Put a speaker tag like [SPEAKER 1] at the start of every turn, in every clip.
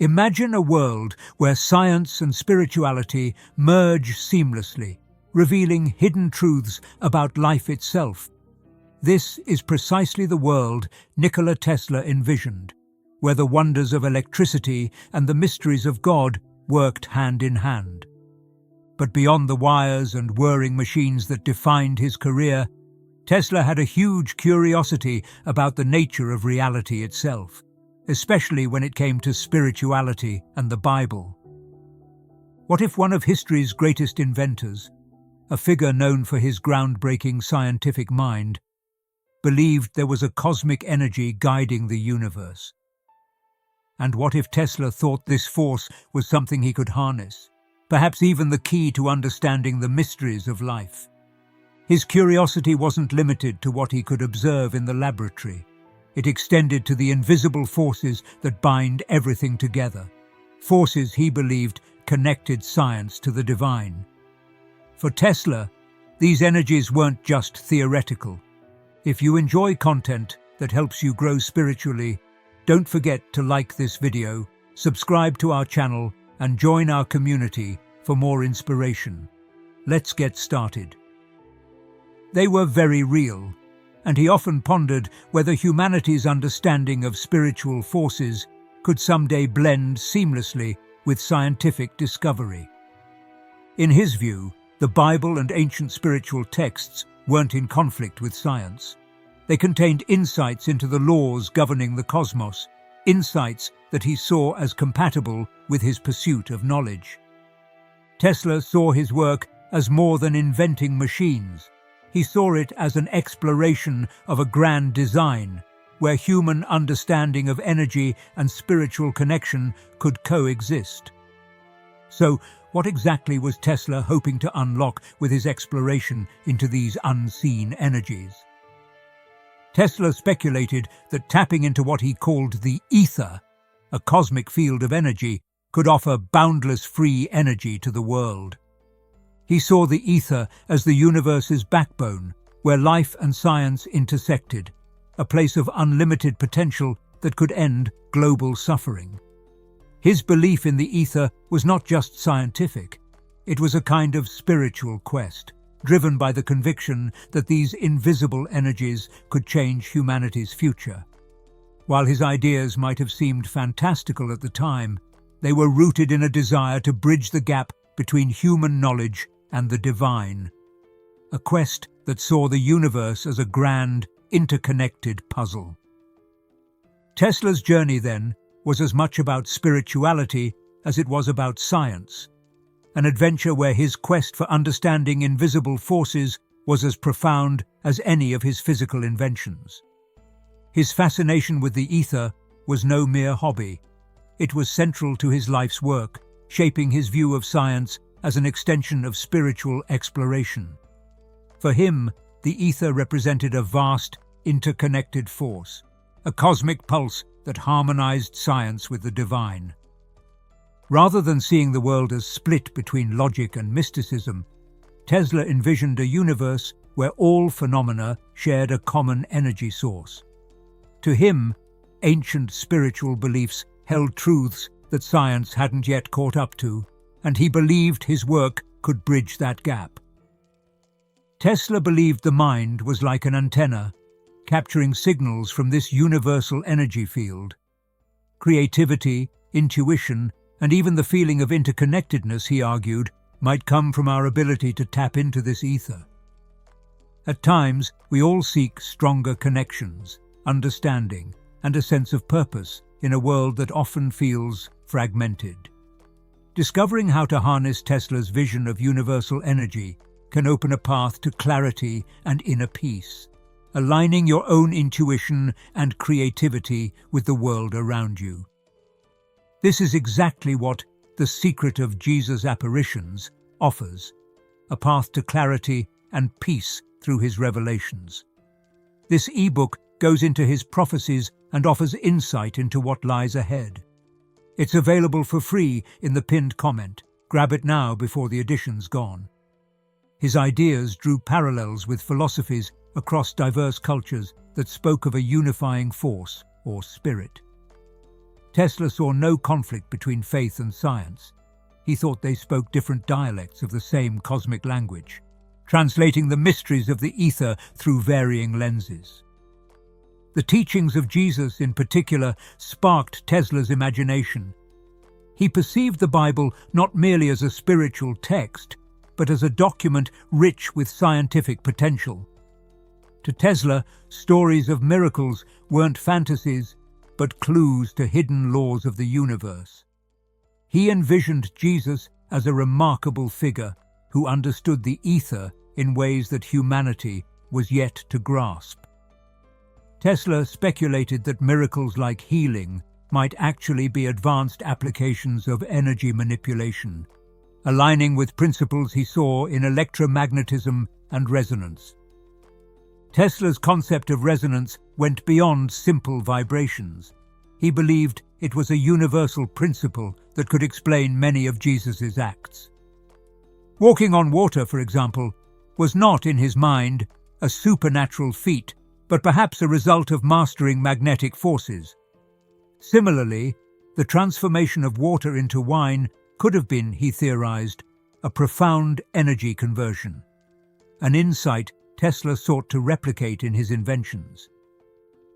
[SPEAKER 1] Imagine a world where science and spirituality merge seamlessly, revealing hidden truths about life itself. This is precisely the world Nikola Tesla envisioned, where the wonders of electricity and the mysteries of God worked hand in hand. But beyond the wires and whirring machines that defined his career, Tesla had a huge curiosity about the nature of reality itself, especially when it came to spirituality and the Bible. What if one of history's greatest inventors, a figure known for his groundbreaking scientific mind, believed there was a cosmic energy guiding the universe? And what if Tesla thought this force was something he could harness, perhaps even the key to understanding the mysteries of life? His curiosity wasn't limited to what he could observe in the laboratory. It extended to the invisible forces that bind everything together, forces he believed connected science to the divine. For Tesla, these energies weren't just theoretical. If you enjoy content that helps you grow spiritually, don't forget to like this video, subscribe to our channel, and join our community for more inspiration. Let's get started. They were very real, and he often pondered whether humanity's understanding of spiritual forces could someday blend seamlessly with scientific discovery. In his view, the Bible and ancient spiritual texts weren't in conflict with science. They contained insights into the laws governing the cosmos, insights that he saw as compatible with his pursuit of knowledge. Tesla saw his work as more than inventing machines. He saw it as an exploration of a grand design, where human understanding of energy and spiritual connection could coexist. So, what exactly was Tesla hoping to unlock with his exploration into these unseen energies? Tesla speculated that tapping into what he called the aether, a cosmic field of energy, could offer boundless free energy to the world. He saw the aether as the universe's backbone, where life and science intersected, a place of unlimited potential that could end global suffering. His belief in the aether was not just scientific. It was a kind of spiritual quest, driven by the conviction that these invisible energies could change humanity's future. While his ideas might have seemed fantastical at the time, they were rooted in a desire to bridge the gap between human knowledge and the divine, a quest that saw the universe as a grand, interconnected puzzle. Tesla's journey, then, was as much about spirituality as it was about science, an adventure where his quest for understanding invisible forces was as profound as any of his physical inventions. His fascination with the aether was no mere hobby. It was central to his life's work, shaping his view of science as an extension of spiritual exploration. For him, the aether represented a vast, interconnected force, a cosmic pulse that harmonized science with the divine. Rather than seeing the world as split between logic and mysticism, Tesla envisioned a universe where all phenomena shared a common energy source. To him, ancient spiritual beliefs held truths that science hadn't yet caught up to, and he believed his work could bridge that gap. Tesla believed the mind was like an antenna, capturing signals from this universal energy field. Creativity, intuition, and even the feeling of interconnectedness, he argued, might come from our ability to tap into this aether. At times, we all seek stronger connections, understanding, and a sense of purpose in a world that often feels fragmented. Discovering how to harness Tesla's vision of universal energy can open a path to clarity and inner peace, aligning your own intuition and creativity with the world around you. This is exactly what The Secret of Jesus' Apparitions offers, a path to clarity and peace through his revelations. This ebook goes into his prophecies and offers insight into what lies ahead. It's available for free in the pinned comment. Grab it now before the edition's gone. His ideas drew parallels with philosophies across diverse cultures that spoke of a unifying force or spirit. Tesla saw no conflict between faith and science. He thought they spoke different dialects of the same cosmic language, translating the mysteries of the ether through varying lenses. The teachings of Jesus, in particular, sparked Tesla's imagination. He perceived the Bible not merely as a spiritual text, but as a document rich with scientific potential. To Tesla, stories of miracles weren't fantasies, but clues to hidden laws of the universe. He envisioned Jesus as a remarkable figure who understood the ether in ways that humanity was yet to grasp. Tesla speculated that miracles like healing might actually be advanced applications of energy manipulation, aligning with principles he saw in electromagnetism and resonance. Tesla's concept of resonance went beyond simple vibrations. He believed it was a universal principle that could explain many of Jesus's acts. Walking on water, for example, was not, in his mind, a supernatural feat, but perhaps a result of mastering magnetic forces. Similarly, the transformation of water into wine could have been, he theorized, a profound energy conversion, an insight Tesla sought to replicate in his inventions.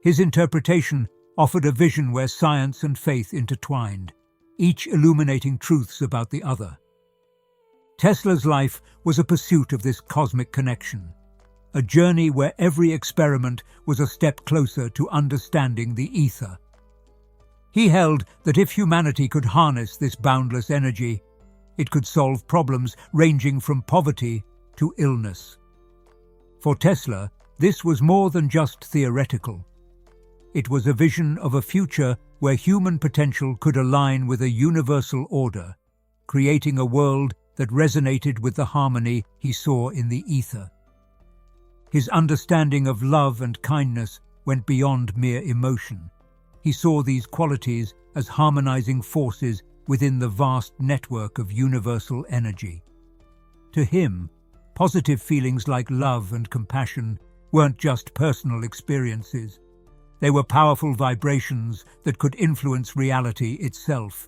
[SPEAKER 1] His interpretation offered a vision where science and faith intertwined, each illuminating truths about the other. Tesla's life was a pursuit of this cosmic connection, a journey where every experiment was a step closer to understanding the ether. He held that if humanity could harness this boundless energy, it could solve problems ranging from poverty to illness. For Tesla, this was more than just theoretical. It was a vision of a future where human potential could align with a universal order, creating a world that resonated with the harmony he saw in the ether. His understanding of love and kindness went beyond mere emotion. He saw these qualities as harmonizing forces within the vast network of universal energy. To him, positive feelings like love and compassion weren't just personal experiences. They were powerful vibrations that could influence reality itself.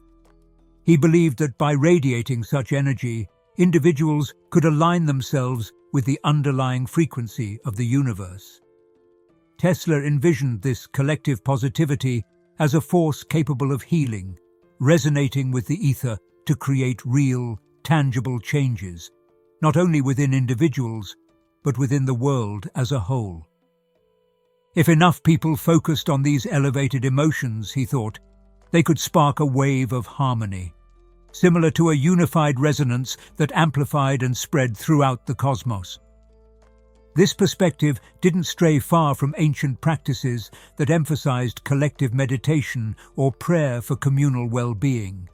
[SPEAKER 1] He believed that by radiating such energy, individuals could align themselves with the underlying frequency of the universe. Tesla envisioned this collective positivity as a force capable of healing, resonating with the ether to create real, tangible changes, not only within individuals, but within the world as a whole. If enough people focused on these elevated emotions, he thought, they could spark a wave of harmony, similar to a unified resonance that amplified and spread throughout the cosmos. This perspective didn't stray far from ancient practices that emphasized collective meditation or prayer for communal well-being.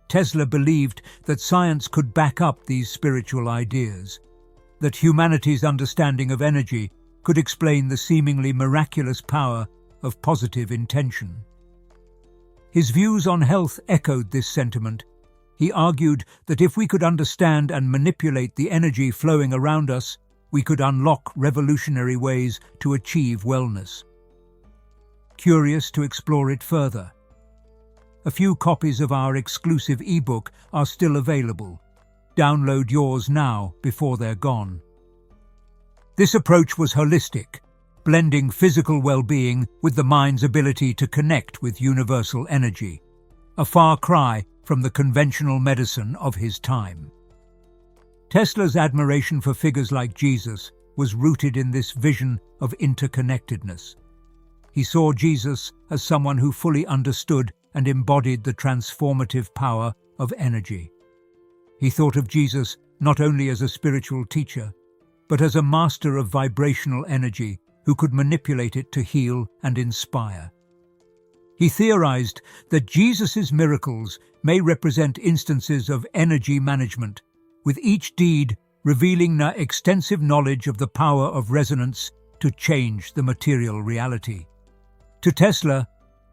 [SPEAKER 1] Tesla believed that science could back up these spiritual ideas, that humanity's understanding of energy could explain the seemingly miraculous power of positive intention. His views on health echoed this sentiment. He argued that if we could understand and manipulate the energy flowing around us, we could unlock revolutionary ways to achieve wellness. Curious to explore it further? A few copies of our exclusive ebook are still available. Download yours now before they're gone. This approach was holistic, blending physical well-being with the mind's ability to connect with universal energy, a far cry from the conventional medicine of his time. Tesla's admiration for figures like Jesus was rooted in this vision of interconnectedness. He saw Jesus as someone who fully understood and embodied the transformative power of energy. He thought of Jesus not only as a spiritual teacher, but as a master of vibrational energy who could manipulate it to heal and inspire. He theorized that Jesus's miracles may represent instances of energy management, with each deed revealing an extensive knowledge of the power of resonance to change the material reality. To Tesla,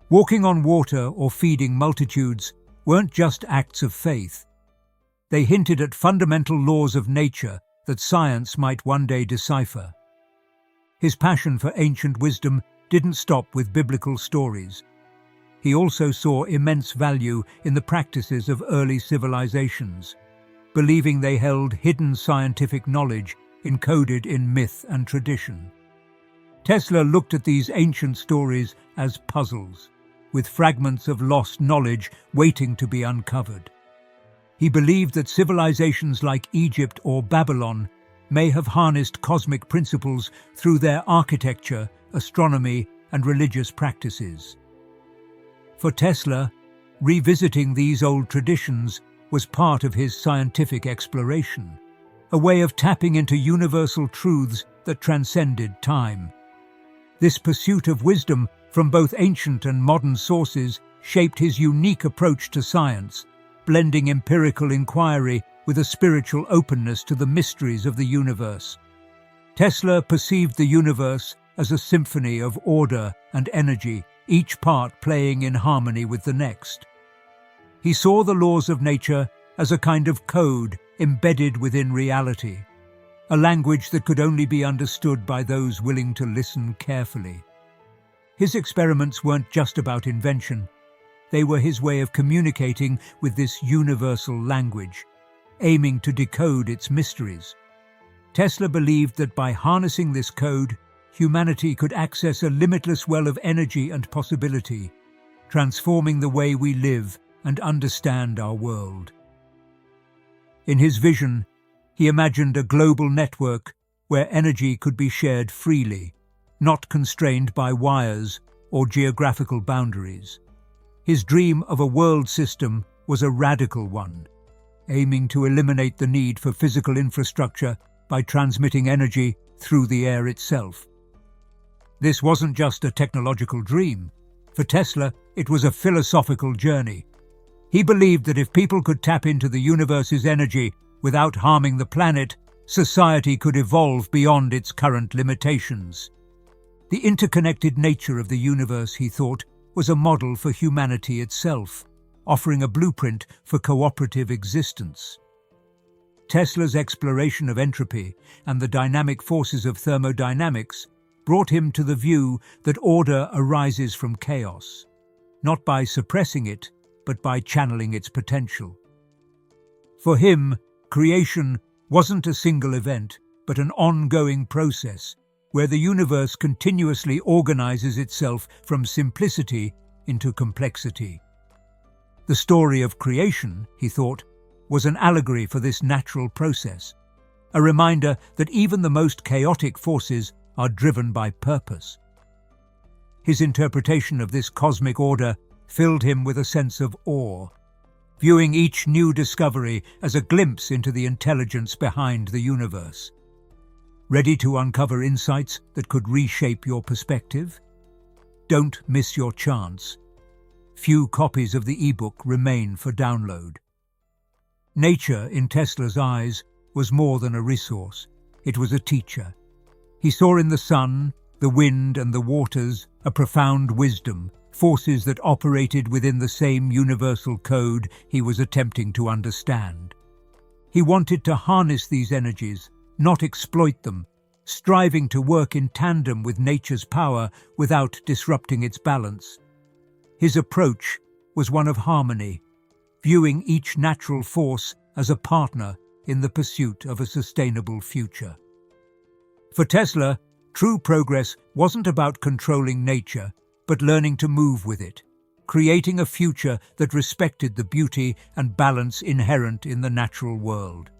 [SPEAKER 1] walking on water or feeding multitudes weren't just acts of faith. They hinted at fundamental laws of nature that science might one day decipher. His passion for ancient wisdom didn't stop with biblical stories. he also saw immense value in the practices of early civilizations, believing they held hidden scientific knowledge encoded in myth and tradition. Tesla looked at these ancient stories as puzzles, with fragments of lost knowledge waiting to be uncovered. He believed that civilizations like Egypt or Babylon may have harnessed cosmic principles through their architecture, astronomy, and religious practices. For Tesla, revisiting these old traditions was part of his scientific exploration, a way of tapping into universal truths that transcended time. This pursuit of wisdom from both ancient and modern sources shaped his unique approach to science, blending empirical inquiry with a spiritual openness to the mysteries of the universe. Tesla perceived the universe as a symphony of order and energy, each part playing in harmony with the next. He saw the laws of nature as a kind of code embedded within reality, a language that could only be understood by those willing to listen carefully. His experiments weren't just about invention. They were his way of communicating with this universal language, aiming to decode its mysteries. Tesla believed that by harnessing this code, humanity could access a limitless well of energy and possibility, transforming the way we live and understand our world. In his vision, he imagined a global network where energy could be shared freely, not constrained by wires or geographical boundaries. His dream of a world system was a radical one, aiming to eliminate the need for physical infrastructure by transmitting energy through the air itself. This wasn't just a technological dream. For Tesla, it was a philosophical journey. He believed that if people could tap into the universe's energy without harming the planet, society could evolve beyond its current limitations. The interconnected nature of the universe, he thought, was a model for humanity itself, offering a blueprint for cooperative existence. Tesla's exploration of entropy and the dynamic forces of thermodynamics brought him to the view that order arises from chaos, not by suppressing it, but by channeling its potential. For him, creation wasn't a single event, but an ongoing process, where the universe continuously organizes itself from simplicity into complexity. The story of creation, he thought, was an allegory for this natural process, a reminder that even the most chaotic forces are driven by purpose. His interpretation of this cosmic order filled him with a sense of awe, viewing each new discovery as a glimpse into the intelligence behind the universe. Ready to uncover insights that could reshape your perspective? Don't miss your chance. Few copies of the ebook remain for download. Nature, in Tesla's eyes, was more than a resource. It was a teacher. He saw in the sun, the wind, and the waters a profound wisdom, forces that operated within the same universal code he was attempting to understand. He wanted to harness these energies, not exploit them, striving to work in tandem with nature's power without disrupting its balance. His approach was one of harmony, viewing each natural force as a partner in the pursuit of a sustainable future. For Tesla, true progress wasn't about controlling nature, but learning to move with it, creating a future that respected the beauty and balance inherent in the natural world.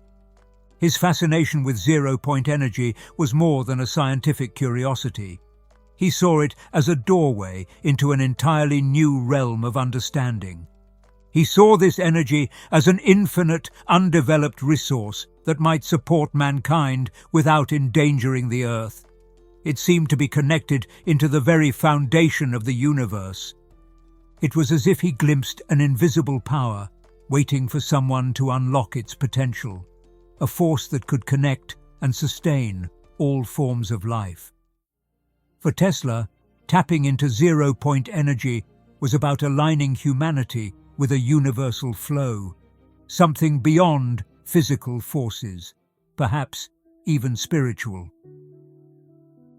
[SPEAKER 1] His fascination with zero-point energy was more than a scientific curiosity. He saw it as a doorway into an entirely new realm of understanding. He saw this energy as an infinite, undeveloped resource that might support mankind without endangering the Earth. It seemed to be connected into the very foundation of the universe. It was as if he glimpsed an invisible power, waiting for someone to unlock its potential, a force that could connect and sustain all forms of life. For Tesla, tapping into zero-point energy was about aligning humanity with a universal flow, something beyond physical forces, perhaps even spiritual.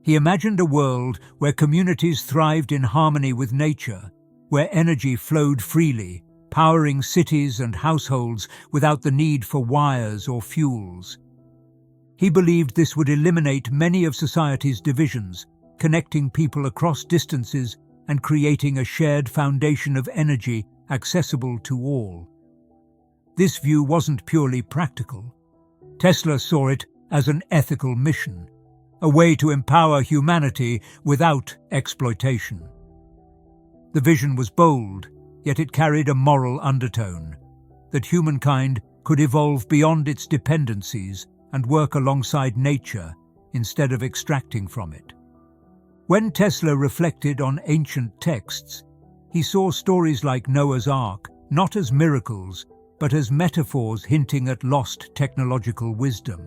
[SPEAKER 1] He imagined a world where communities thrived in harmony with nature, where energy flowed freely, powering cities and households without the need for wires or fuels. He believed this would eliminate many of society's divisions, connecting people across distances and creating a shared foundation of energy accessible to all. This view wasn't purely practical. Tesla saw it as an ethical mission, a way to empower humanity without exploitation. The vision was bold, yet it carried a moral undertone, that humankind could evolve beyond its dependencies and work alongside nature instead of extracting from it. When Tesla reflected on ancient texts, he saw stories like Noah's Ark not as miracles, but as metaphors hinting at lost technological wisdom.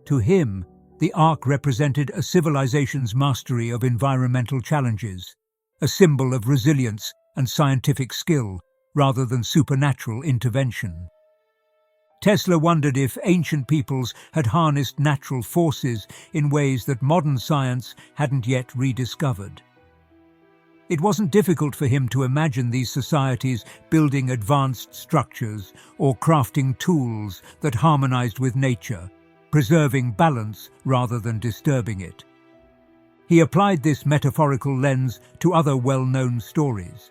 [SPEAKER 1] To him, the Ark represented a civilization's mastery of environmental challenges, a symbol of resilience and scientific skill rather than supernatural intervention. Tesla wondered if ancient peoples had harnessed natural forces in ways that modern science hadn't yet rediscovered. It wasn't difficult for him to imagine these societies building advanced structures or crafting tools that harmonized with nature, preserving balance rather than disturbing it. He applied this metaphorical lens to other well-known stories.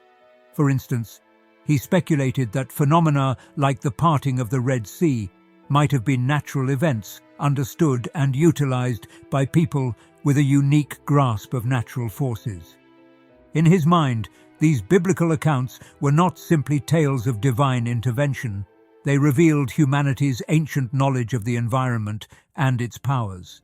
[SPEAKER 1] For instance, he speculated that phenomena like the parting of the Red Sea might have been natural events understood and utilized by people with a unique grasp of natural forces. In his mind, these biblical accounts were not simply tales of divine intervention. They revealed humanity's ancient knowledge of the environment and its powers.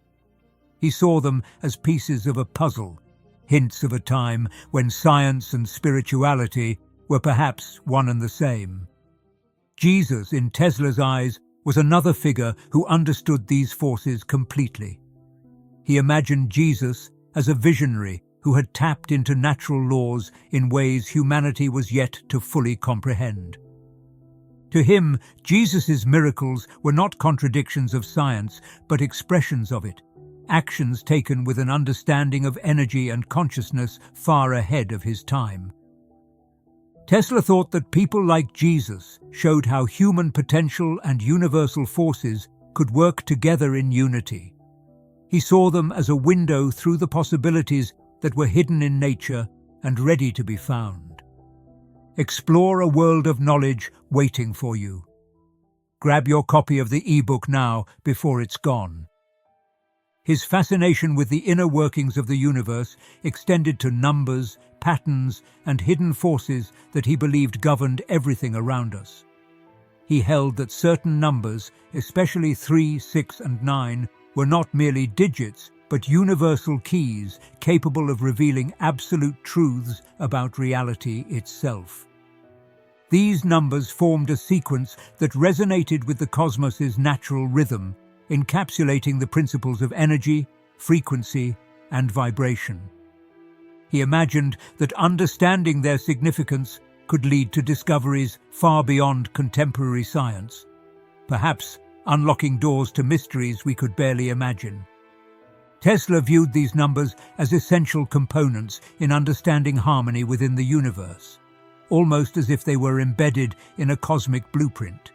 [SPEAKER 1] He saw them as pieces of a puzzle, hints of a time when science and spirituality were perhaps one and the same. Jesus, in Tesla's eyes, was another figure who understood these forces completely. He imagined Jesus as a visionary who had tapped into natural laws in ways humanity was yet to fully comprehend. To him, Jesus' miracles were not contradictions of science, but expressions of it, actions taken with an understanding of energy and consciousness far ahead of his time. Tesla thought that people like Jesus showed how human potential and universal forces could work together in unity. He saw them as a window through the possibilities that were hidden in nature and ready to be found. Explore a world of knowledge waiting for you. Grab your copy of the ebook now before it's gone. His fascination with the inner workings of the universe extended to numbers, patterns, and hidden forces that he believed governed everything around us. He held that certain numbers, especially 3, 6, and 9, were not merely digits, but universal keys capable of revealing absolute truths about reality itself. These numbers formed a sequence that resonated with the cosmos's natural rhythm, encapsulating the principles of energy, frequency, and vibration. He imagined that understanding their significance could lead to discoveries far beyond contemporary science, perhaps unlocking doors to mysteries we could barely imagine. Tesla viewed these numbers as essential components in understanding harmony within the universe, almost as if they were embedded in a cosmic blueprint.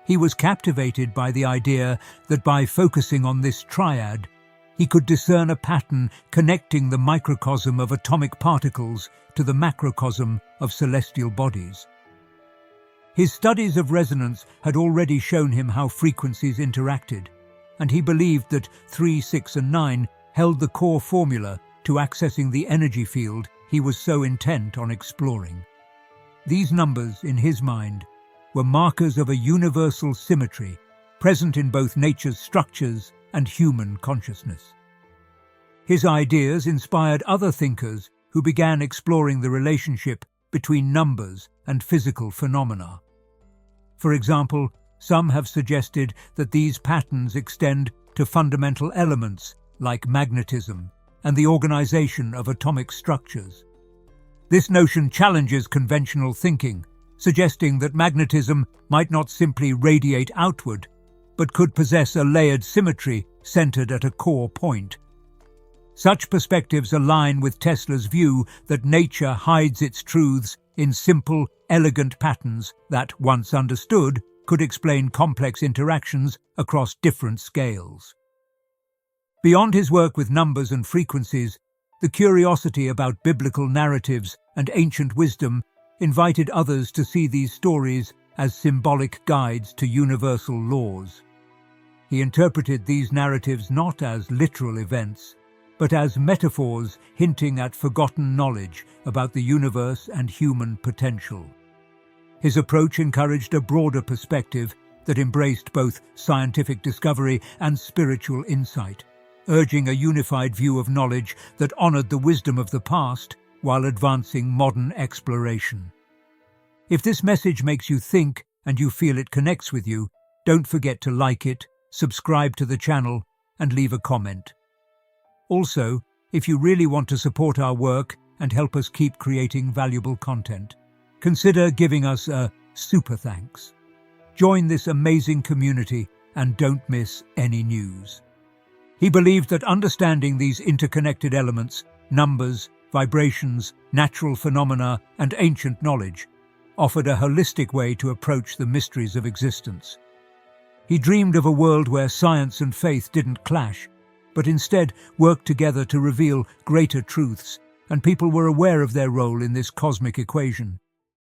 [SPEAKER 1] He was captivated by the idea that by focusing on this triad, he could discern a pattern connecting the microcosm of atomic particles to the macrocosm of celestial bodies. His studies of resonance had already shown him how frequencies interacted, and he believed that 3, 6, and 9 held the core formula to accessing the energy field he was so intent on exploring. These numbers, in his mind, were markers of a universal symmetry present in both nature's structures and human consciousness. His ideas inspired other thinkers who began exploring the relationship between numbers and physical phenomena. For example, some have suggested that these patterns extend to fundamental elements like magnetism and the organization of atomic structures. This notion challenges conventional thinking, suggesting that magnetism might not simply radiate outward, but could possess a layered symmetry centered at a core point. Such perspectives align with Tesla's view that nature hides its truths in simple, elegant patterns that, once understood, could explain complex interactions across different scales. Beyond his work with numbers and frequencies, the curiosity about biblical narratives and ancient wisdom invited others to see these stories as symbolic guides to universal laws. He interpreted these narratives not as literal events, but as metaphors hinting at forgotten knowledge about the universe and human potential. His approach encouraged a broader perspective that embraced both scientific discovery and spiritual insight, urging a unified view of knowledge that honored the wisdom of the past while advancing modern exploration. If this message makes you think and you feel it connects with you, don't forget to like it, subscribe to the channel, and leave a comment. Also, if you really want to support our work and help us keep creating valuable content, consider giving us a super thanks. Join this amazing community and don't miss any news. He believed that understanding these interconnected elements, numbers, vibrations, natural phenomena, and ancient knowledge, offered a holistic way to approach the mysteries of existence. He dreamed of a world where science and faith didn't clash, but instead worked together to reveal greater truths, and people were aware of their role in this cosmic equation.